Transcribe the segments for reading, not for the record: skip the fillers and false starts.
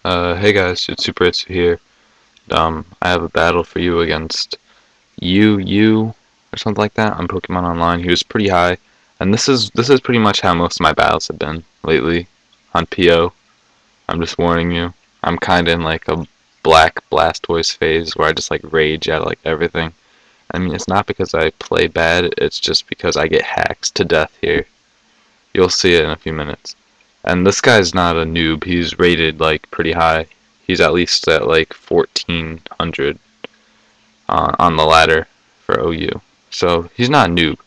Hey guys, it's Super Itsu here. I have a battle for you against you or something like that on Pokemon Online. He was pretty high, and this is pretty much how most of my battles have been lately on PO. I'm just warning you. I'm kinda in like a black Blastoise phase where I just like rage at like everything. I mean, it's not because I play bad, it's just because I get hacked to death here. You'll see it in a few minutes. And this guy's not a noob. He's rated like pretty high. He's at least at like 1400 on the ladder for OU. So he's not a noob.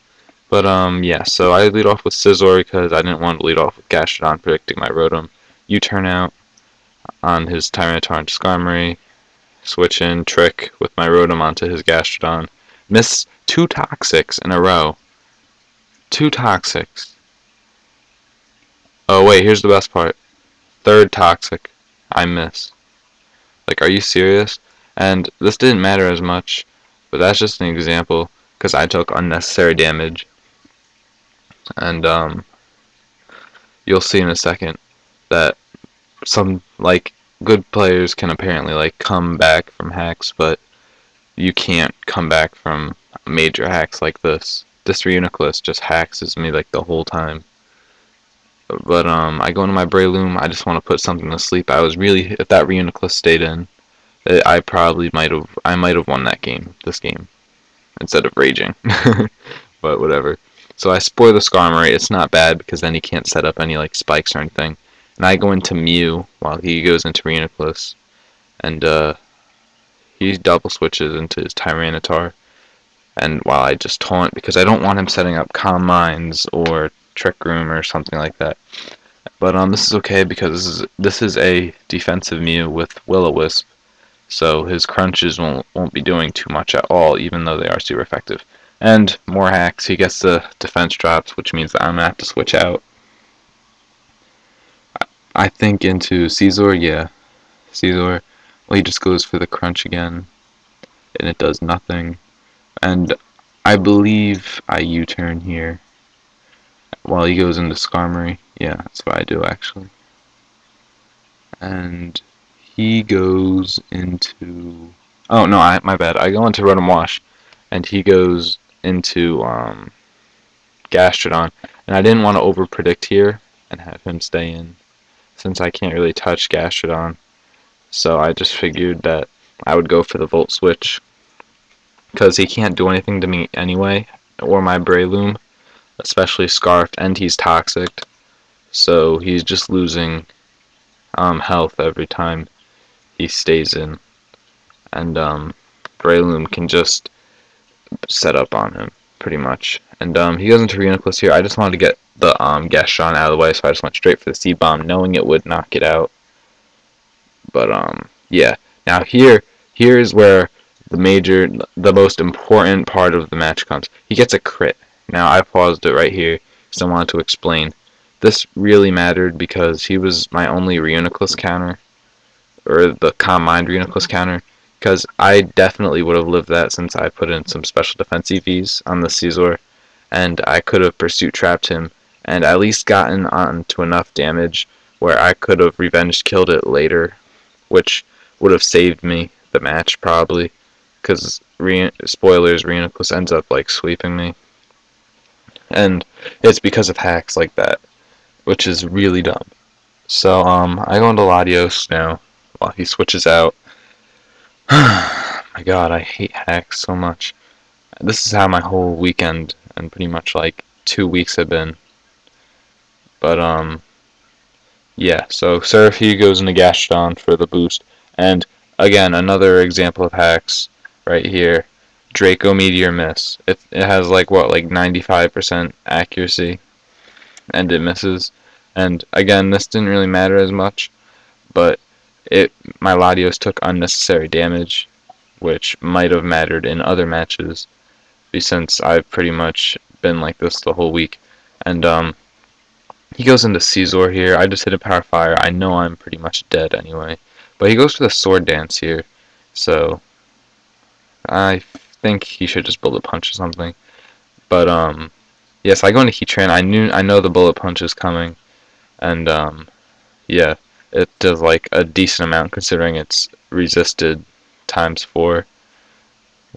But yeah. So I lead off with Scizor because I didn't want to lead off with Gastrodon predicting my Rotom. U-turn out on his Tyranitar and Skarmory. Switch in Trick with my Rotom onto his Gastrodon. Miss two Toxics in a row. Two Toxics. Oh wait, here's the best part. Third Toxic. I miss. Like, are you serious? And this didn't matter as much, but that's just an example, because I took unnecessary damage. And, you'll see in a second that some, like, good players can apparently, like, come back from hacks, but you can't come back from major hacks like this. This Reuniclus just hacks me, like, the whole time. But, I go into my Breloom, I just want to put something to sleep. I was really, if that Reuniclus stayed in, I probably might have won this game, instead of raging. But whatever. So I spoil the Skarmory. It's not bad because then he can't set up any like spikes or anything. And I go into Mew while he goes into Reuniclus, and he double switches into his Tyranitar. And while I just taunt because I don't want him setting up Calm Minds or Trick Room or something like that. But this is okay because this is a defensive Mew with Will-O-Wisp. So his crunches won't be doing too much at all, even though they are super effective. And more hacks, he gets the defense drops, which means that I'm going to have to switch out. I think into Scizor, yeah. Scizor, well, he just goes for the crunch again, and it does nothing. And I believe I U-turn here while he goes into Skarmory. Yeah, that's what I do, actually. And he goes into... Oh, no, my bad. I go into Rotom Wash, and he goes into Gastrodon. And I didn't want to over-predict here and have him stay in, since I can't really touch Gastrodon. So I just figured that I would go for the Volt Switch, because he can't do anything to me anyway, or my Breloom, especially Scarfed, and he's Toxic. So he's just losing health every time he stays in, and Breloom can just set up on him pretty much. And he goes into Reuniclus here. I just wanted to get the Gastron out of the way, so I just went straight for the Seed Bomb, knowing it would knock it out. But yeah. Now here's where the most important part of the match comes. He gets a crit. Now I paused it right here because I wanted to explain. This really mattered because he was my only Reuniclus counter, or the Calm Mind Reuniclus counter, because I definitely would have lived that since I put in some special defense EVs on the Scizor, and I could have pursuit trapped him and at least gotten onto enough damage where I could have revenge killed it later, which would have saved me the match probably, because spoilers, Reuniclus ends up like sweeping me, and it's because of hacks like that, which is really dumb. So I go into Latios now while he switches out. My god, I hate hacks so much. This is how my whole weekend and pretty much like 2 weeks have been. But yeah, so Seraphy goes into Gastrodon for the boost. And again, another example of hacks right here. Draco Meteor Miss. It has like what, like 95% accuracy, and it misses. And again, this didn't really matter as much, but my Latios took unnecessary damage, which might have mattered in other matches, since I've pretty much been like this the whole week. And he goes into Scizor here. I just hit a Power Fire. I know I'm pretty much dead anyway, but he goes for the Sword Dance here, so I think he should just Bullet Punch or something. But yes, I go into Heatran. I know the Bullet Punch is coming, and yeah, it does like a decent amount considering it's resisted times 4.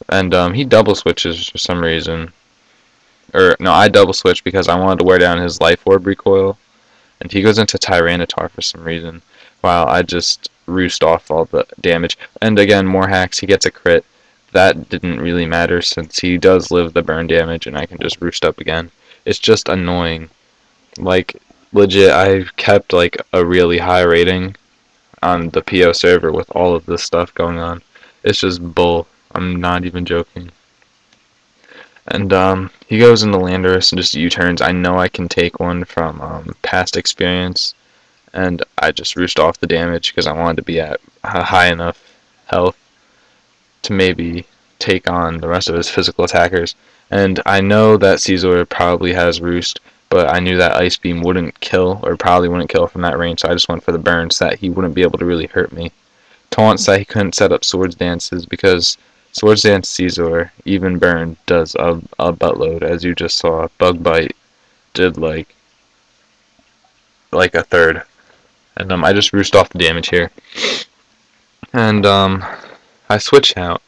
And he double switches for some reason. Or, no, I double switch because I wanted to wear down his life orb recoil. And he goes into Tyranitar for some reason, while I just roost off all the damage. And again, more hacks, he gets a crit. That didn't really matter since he does live the burn damage and I can just roost up again. It's just annoying. Like, legit, I kept like a really high rating on the PO server with all of this stuff going on. It's just bull. I'm not even joking. And he goes into Landorus and just U-turns. I know I can take one from past experience, and I just roost off the damage because I wanted to be at a high enough health to maybe take on the rest of his physical attackers. And I know that Caesar probably has roost, but I knew that Ice Beam wouldn't kill, or probably wouldn't kill from that range, so I just went for the burn so that he wouldn't be able to really hurt me. Taunt said he couldn't set up Swords Dances because Swords Dance Caesar, even burn, does a buttload, as you just saw. Bug Bite did like a third. And I just roost off the damage here. And I switch out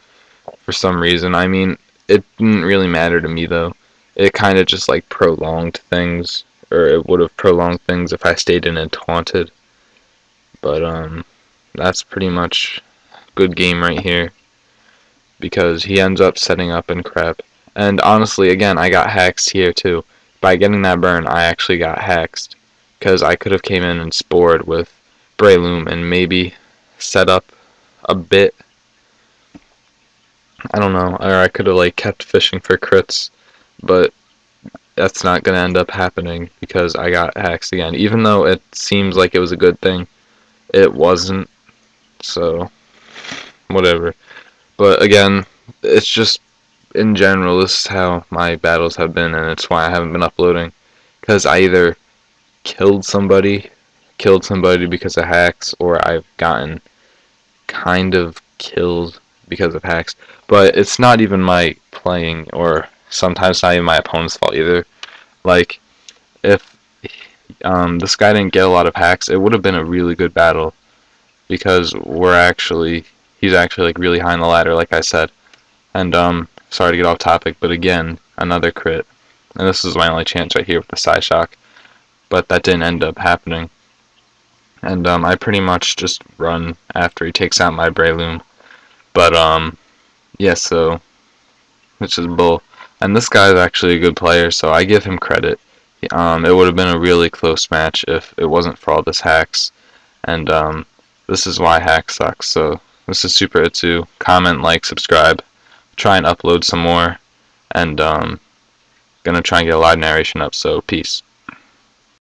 for some reason. I mean, it didn't really matter to me though. It kind of just like prolonged things, or it would have prolonged things if I stayed in and taunted. But that's pretty much good game right here, because he ends up setting up and crap. And honestly, again, I got hexed here too. By getting that burn, I actually got hexed, because I could have came in and spored with Breloom and maybe set up a bit. I don't know, or I could have like kept fishing for crits, but that's not going to end up happening because I got hexed again. Even though it seems like it was a good thing, it wasn't, so whatever. But again, it's just, in general, this is how my battles have been, and it's why I haven't been uploading. Because I either killed somebody because of hacks, or I've gotten kind of killed because of hacks. But it's not even my playing, or sometimes not even my opponent's fault either. Like, if this guy didn't get a lot of hacks, it would have been a really good battle, because he's actually like really high on the ladder, like I said. And sorry to get off topic, but again, another crit. And this is my only chance right here with the Psyshock, but that didn't end up happening. And I pretty much just run after he takes out my Breloom. But yeah, so it's just bull. And this guy is actually a good player, so I give him credit. It would have been a really close match if it wasn't for all this hacks. And this is why hacks sucks. So this is Super Itsu. Comment, like, subscribe. Try and upload some more. And gonna try and get a live narration up, so peace.